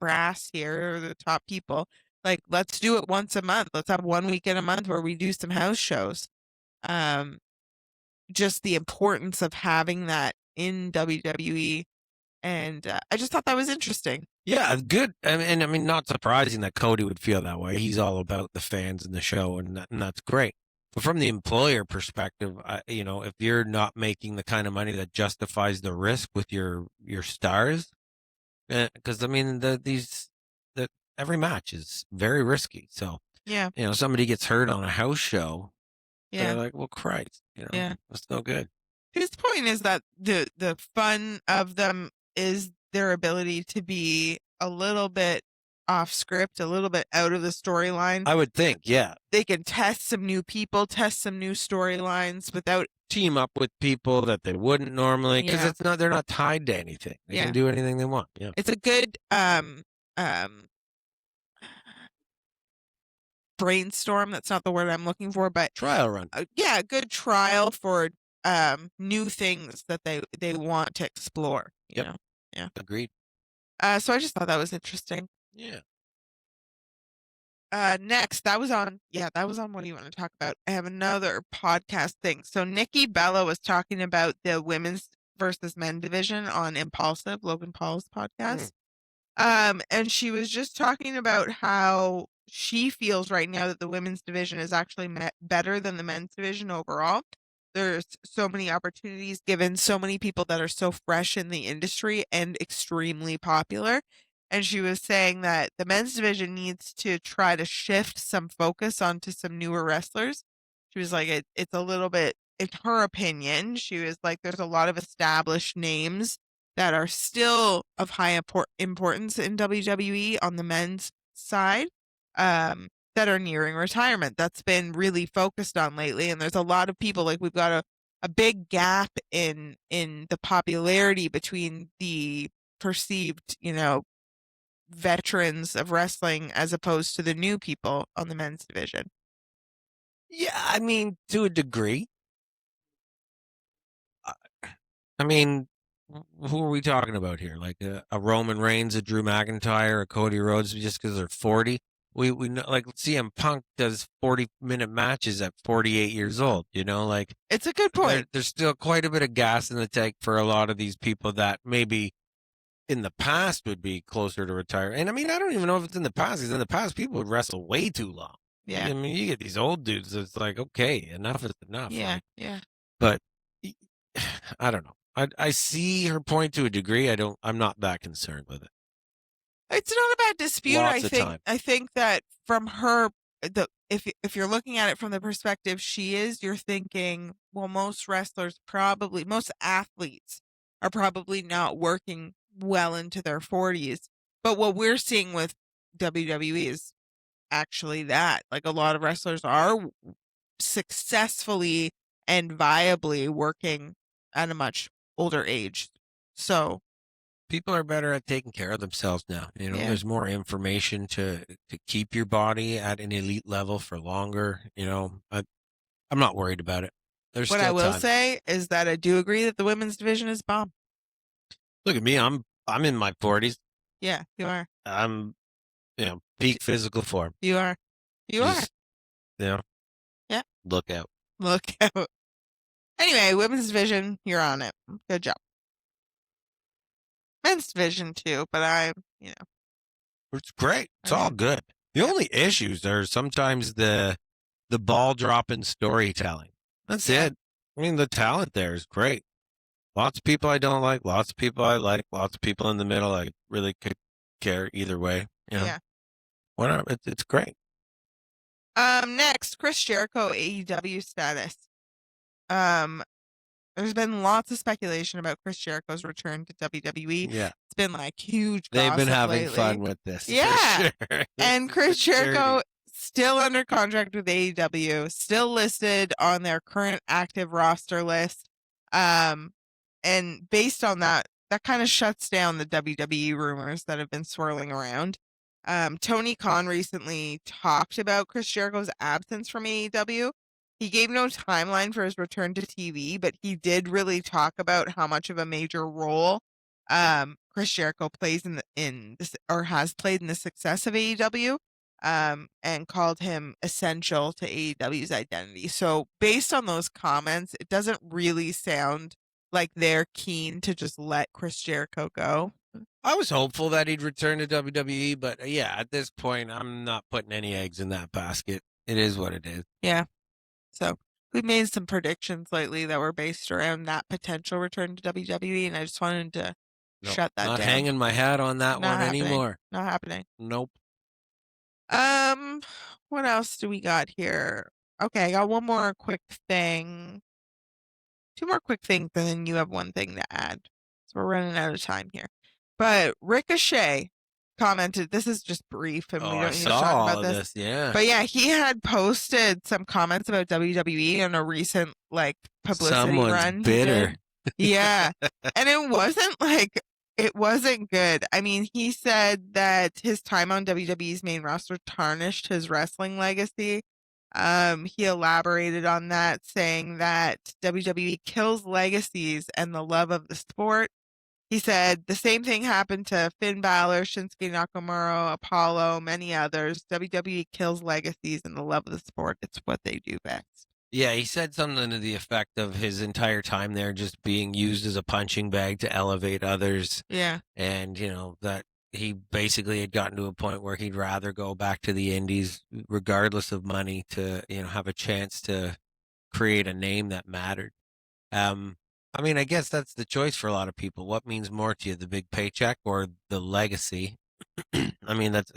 brass here, or the top people, like, let's do it once a month. Let's have 1 weekend a month where we do some house shows. Just the importance of having that in WWE. And I just thought that was interesting. Yeah, good. I mean, not surprising that Cody would feel that way. He's all about the fans and the show, and that's great. But from the employer perspective, if you're not making the kind of money that justifies the risk with your stars, because I mean, every match is very risky. So Yeah. Somebody gets hurt on a house show, Yeah. they're like, well, Christ, Yeah. that's no good. His point is that the fun of them is their ability to be a little bit off script, a little bit out of the storyline. I would think, yeah. They can test some new people, test some new storylines without team up with people that they wouldn't normally, because Yeah. they're not tied to anything. They can do anything they want. Yeah. It's a good brainstorm. That's not the word I'm looking for, but Trial run. Yeah, a good trial for new things that they want to explore. You know? Yeah. Agreed. So I just thought that was interesting. Yeah. Next, that was on What Do You Want to Talk About? I have another podcast thing. So Nikki Bella was talking about the women's versus men division on Impulsive, Logan Paul's podcast. And she was just talking about how she feels right now that the women's division is actually better than the men's division overall. There's so many opportunities given, so many people that are so fresh in the industry and extremely popular. And she was saying that the men's division needs to try to shift some focus onto some newer wrestlers. She was like, it's a little bit, in her opinion, she was like, there's a lot of established names that are still of high importance in WWE on the men's side, that are nearing retirement. That's been really focused on lately. And there's a lot of people, like, we've got a big gap in the popularity between the perceived, veterans of wrestling as opposed to the new people on the men's division. Yeah, I mean, to a degree. I mean, who are we talking about here? Like a Roman Reigns, a Drew McIntyre, a Cody Rhodes, just because they're 40? We know, like, CM Punk does 40-minute matches at 48 years old. Like, it's a good point. There's still quite a bit of gas in the tank for a lot of these people that maybe in the past would be closer to retire. And I mean, I don't even know if it's in the past, because in the past people would wrestle way too long. Yeah. I mean, you get these old dudes, it's like, okay, enough is enough. Yeah. Like, yeah. But I don't know. I see her point to a degree. I'm not that concerned with it. It's not a bad dispute. Lots of time. I think that from her, if you're looking at it from the perspective she is, you're thinking, well, most athletes are probably not working well into their 40s. But what we're seeing with WWE is actually that. Like, a lot of wrestlers are successfully and viably working at a much older age. So, People are better at taking care of themselves now. yeah. There's more information to keep your body at an elite level for longer. I'm not worried about it. There's What I still will time. say is that I do agree that the women's division is bomb. Look at me. I'm in my 40s. Yeah, you are. I'm peak physical form. You are. You are. Just Yeah. look out. Look out. Anyway, women's division, you're on it. Good job. Men's division too, but It's great. It's I all mean, good. The only issues are sometimes the ball dropping storytelling. That's yeah, it. I mean, the talent there is great. Lots of people I don't like. Lots of people I like. Lots of people in the middle. I really could care either way. yeah. Whatever. It's great. Next, Chris Jericho AEW status. There's been lots of speculation about Chris Jericho's return to WWE. Yeah. It's been like huge They've been gossip having lately. fun with this. Yeah. For sure. And Chris It's dirty. Jericho still under contract with AEW, still listed on their current active roster list. And based on that kind of shuts down the WWE rumors that have been swirling around. Tony Khan recently talked about Chris Jericho's absence from AEW. He gave no timeline for his return to TV, but he did really talk about how much of a major role Chris Jericho plays in this, or has played in the success of AEW, and called him essential to AEW's identity. So based on those comments, it doesn't really sound like they're keen to just let Chris Jericho go. I was hopeful that he'd return to WWE, but yeah, at this point, I'm not putting any eggs in that basket. It is what it is. Yeah. So we made some predictions lately that were based around that potential return to WWE, and I just wanted to shut that Not down. hanging my hat on that Not one happening. anymore. Not happening. Nope. What else do we got here? Okay, I got one more quick thing. Two more quick things, and then you have one thing to add. So we're running out of time here. But Ricochet commented, this is just brief, and we I don't need to saw talk all about of this. Yeah. But yeah, he had posted some comments about WWE on a recent publicity Someone's run. he bitter. did. Yeah. And it wasn't good. I mean, he said that his time on WWE's main roster tarnished his wrestling legacy. He elaborated on that, saying that WWE kills legacies and the love of the sport. He said the same thing happened to Finn Balor, Shinsuke Nakamura, Apollo, many others. WWE kills legacies and the love of the sport. It's what they do best. Yeah, he said something to the effect of his entire time there just being used as a punching bag to elevate others. Yeah. And, that he basically had gotten to a point where he'd rather go back to the indies, regardless of money, to, have a chance to create a name that mattered. I mean, I guess that's the choice for a lot of people. What means more to you, the big paycheck or the legacy? I mean, that's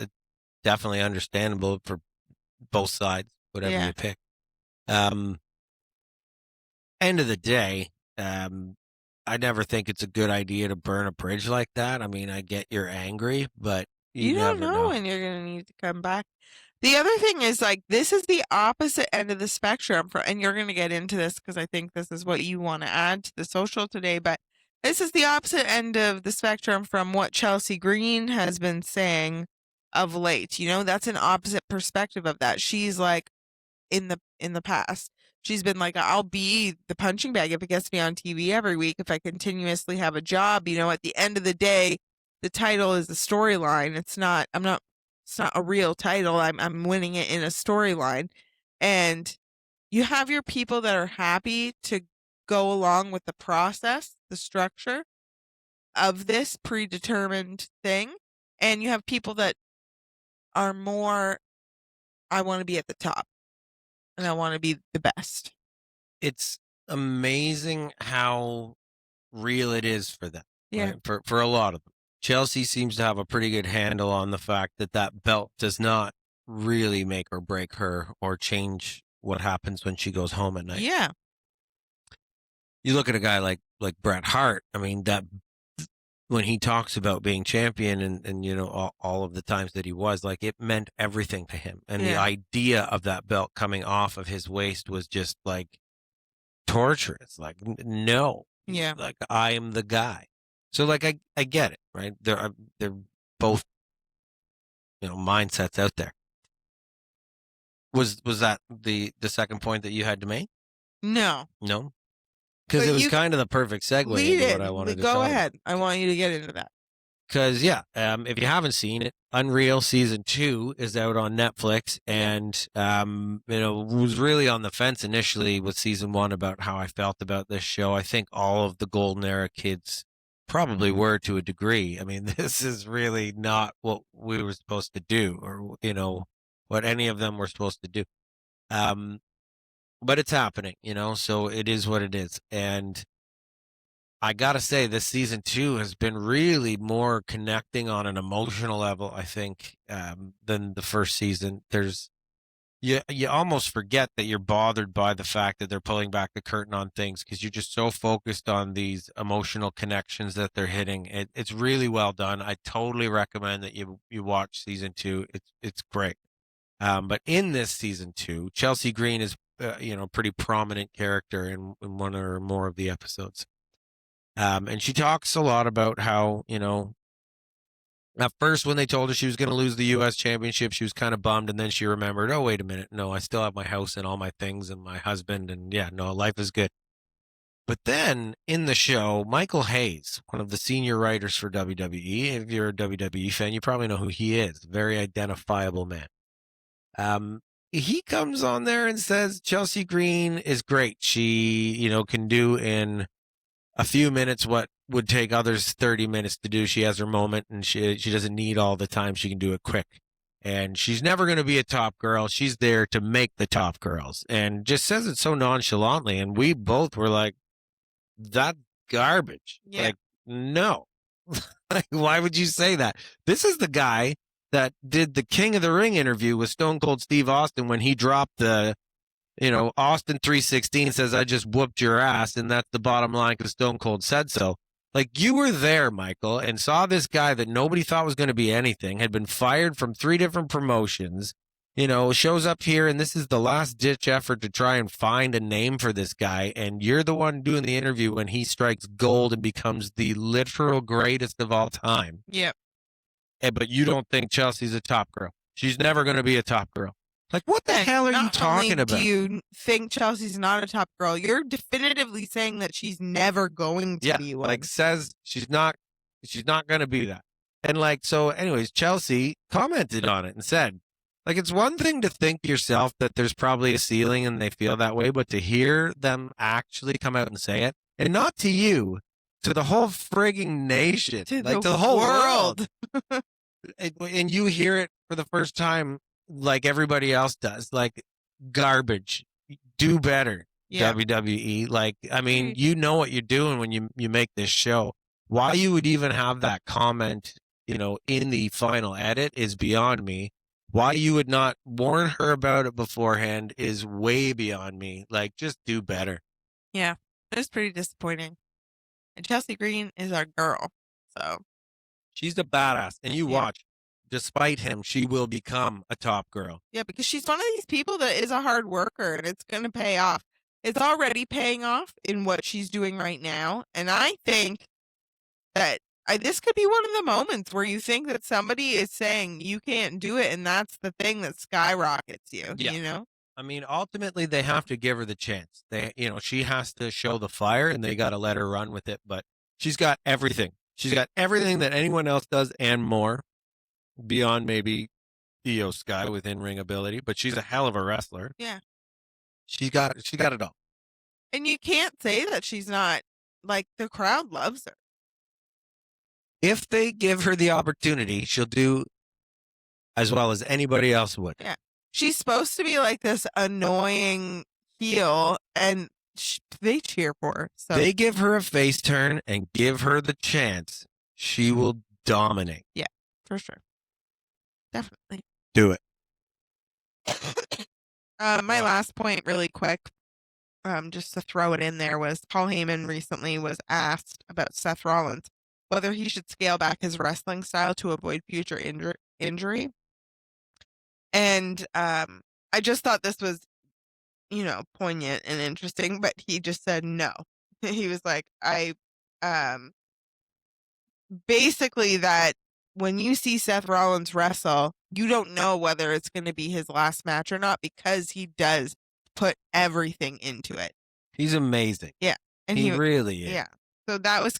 definitely understandable for both sides, whatever you pick. End of the day, I never think it's a good idea to burn a bridge like that. I mean, I get you're angry, but you don't never know when you're going to need to come back. The other thing is, this is the opposite end of the spectrum and you're going to get into this because I think this is what you want to add to the social today, but this is the opposite end of the spectrum from what Chelsea Green has been saying of late. That's an opposite perspective of that. She's like, in the past, she's been like, I'll be the punching bag if it gets me on TV every week, if I continuously have a job. At the end of the day, the title is the storyline. It's not a real title. I'm winning it in a storyline. And you have your people that are happy to go along with the process, the structure of this predetermined thing. And you have people that are more, I want to be at the top and I want to be the best. It's amazing how real it is for them. Yeah. Right? For a lot of them. Chelsea seems to have a pretty good handle on the fact that belt does not really make or break her or change what happens when she goes home at night. Yeah. You look at a guy like Bret Hart. I mean, that when he talks about being champion and all of the times that he was, like, it meant everything to him. And the Yeah. idea of that belt coming off of his waist was just like torturous. Like, no, Yeah. like, I am the guy. So like I get it, right? They're both mindsets out there. Was that the second point that you had to make? No. No, because But it was you kind of the perfect segue lead into what I it. wanted to Go talk about. ahead. I want you to get into that. Because yeah, if you haven't seen it, Unreal season 2 is out on Netflix, and was really on the fence initially with season 1 about how I felt about this show. I think all of the Golden Era kids probably were to a degree. I mean, this is really not what we were supposed to do, or what any of them were supposed to do. But it's happening, so it is what it is, and I gotta say, this season 2 has been really more connecting on an emotional level, I think, than the first season. You almost forget that you're bothered by the fact that they're pulling back the curtain on things because you're just so focused on these emotional connections that they're hitting. It's really well done. I totally recommend that you watch season 2. It's great. But in this season 2, Chelsea Green is pretty prominent character in one or more of the episodes. And she talks a lot about how, at first when they told her she was going to lose the U.S. championship, she was kind of bummed. And then she remembered, oh, wait a minute. No, I still have my house and all my things and my husband. And yeah, no, life is good. But then in the show, Michael Hayes, one of the senior writers for WWE, if you're a WWE fan, you probably know who he is. Very identifiable man. He comes on there and says Chelsea Green is great. She, can do in a few minutes what would take others 30 minutes to do. She has her moment, and she doesn't need all the time. She can do it quick. And she's never going to be a top girl. She's there to make the top girls, and just says it so nonchalantly. And we both were like, that garbage. Yeah. Like, no. Like, why would you say that? This is the guy that did the King of the Ring interview with Stone Cold Steve Austin when he dropped the Austin 316 says, I just whooped your ass, and that's the bottom line because Stone Cold said so. Like, you were there, Michael, and saw this guy that nobody thought was going to be anything, had been fired from 3 different promotions, shows up here, and this is the last-ditch effort to try and find a name for this guy, and you're the one doing the interview when he strikes gold and becomes the literal greatest of all time. Yep. But you don't think Chelsea's a top girl. She's never going to be a top girl. Like, what the hell are you talking about? Do you think Chelsea's not a top girl? You're definitively saying that she's never going to be one. Like, says she's not going to be that. And like, so anyways, Chelsea commented on it and said, like, it's one thing to think to yourself that there's probably a ceiling and they feel that way, but to hear them actually come out and say it, and not to you, to the whole frigging nation, to like the to the whole world. and you hear it for the first time like everybody else does, like, garbage. Do better, Yeah. WWE. Like, I mean, you know what you're doing when you make this show. Why you would even have that comment, in the final edit is beyond me. Why you would not warn her about it beforehand is way beyond me. Like, just do better. Yeah, it's pretty disappointing. And Chelsea Green is our girl, so she's a badass, and you watch. Despite him, she will become a top girl. Yeah, because she's one of these people that is a hard worker, and it's going to pay off. It's already paying off in what she's doing right now. And I think that this could be one of the moments where you think that somebody is saying you can't do it, and that's the thing that skyrockets you, I mean, ultimately, they have to give her the chance. She has to show the fire, and they got to let her run with it. But she's got everything. She's got everything that anyone else does and more. Beyond maybe Io Sky with in-ring ability, but she's a hell of a wrestler. Yeah. She got it all. And you can't say that she's not, like, the crowd loves her. If they give her the opportunity, she'll do as well as anybody else would. Yeah. She's supposed to be like this annoying heel, and they cheer for her. So they give her a face turn and give her the chance, she will dominate. Yeah, for sure. Definitely. Do it. My last point really quick just to throw it in there, was Paul Heyman recently was asked about Seth Rollins, whether he should scale back his wrestling style to avoid future injury. And I just thought this was, poignant and interesting, but he just said no. He was like, basically that when you see Seth Rollins wrestle, you don't know whether it's going to be his last match or not, because he does put everything into it. He's amazing. Yeah. And he really is. Yeah. So that was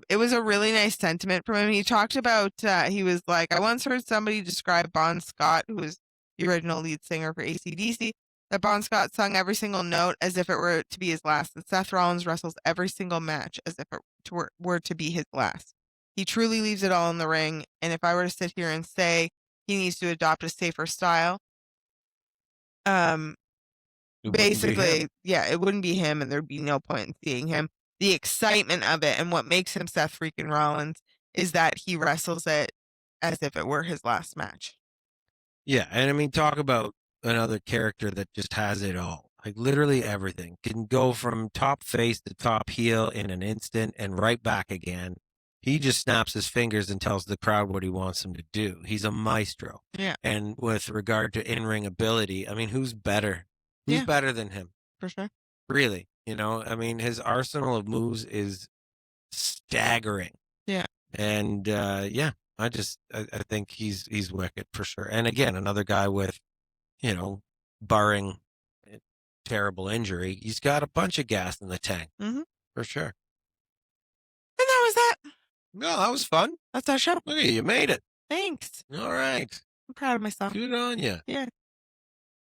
it was a really nice sentiment from him. He talked about, he was like, I once heard somebody describe Bon Scott, who was the original lead singer for AC/DC, that Bon Scott sung every single note as if it were to be his last. And Seth Rollins wrestles every single match as if it were to be his last. He truly leaves it all in the ring. And if I were to sit here and say he needs to adopt a safer style, basically, yeah, it wouldn't be him, and there'd be no point in seeing him. The excitement of it and what makes him Seth freaking Rollins is that he wrestles it as if it were his last match. Yeah, and I mean, talk about another character that just has it all. Like literally everything. Can go from top face to top heel in an instant and right back again. He just snaps his fingers and tells the crowd what he wants them to do. He's a maestro. Yeah. And with regard to in-ring ability, I mean, who's better? Who's better than him? For sure. Really, I mean, his arsenal of moves is staggering. Yeah. And yeah, I think he's wicked for sure. And again, another guy with, barring terrible injury, he's got a bunch of gas in the tank. Mm-hmm. For sure. And that was that. No, that was fun. That's our show. Look at you, made it. Thanks. All right. I'm proud of myself. Good on you. Yeah.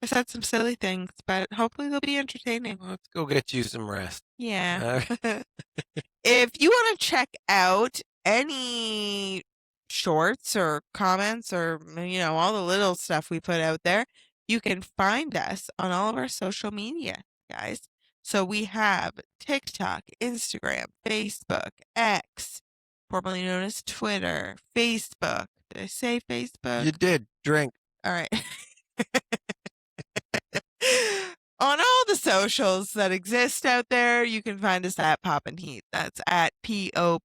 I said some silly things, but hopefully they'll be entertaining. Let's go get you some rest. Yeah. If you want to check out any shorts or comments or, all the little stuff we put out there, you can find us on all of our social media, guys. So we have TikTok, Instagram, Facebook, X, formerly known as Twitter, Facebook. Did I say Facebook? You did. Drink. All right. On all the socials that exist out there, you can find us at Poppin' Heat. That's at POPNHEAT.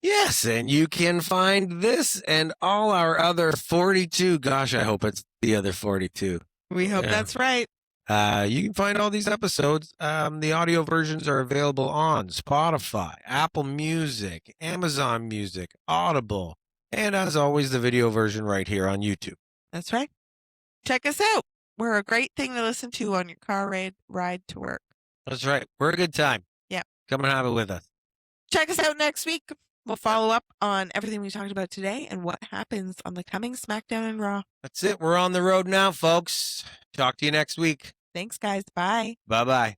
Yes, and you can find this and all our other 42. Gosh, I hope it's the other 42. We hope that's right. You can find all these episodes. The audio versions are available on Spotify, Apple Music, Amazon Music, Audible, and as always, the video version right here on YouTube. That's right. Check us out. We're a great thing to listen to on your car ride to work. That's right. We're a good time. Yeah. Come and have it with us. Check us out next week. We'll follow up on everything we talked about today and what happens on the coming SmackDown and Raw. That's it. We're on the road now, folks. Talk to you next week. Thanks, guys. Bye. Bye-bye.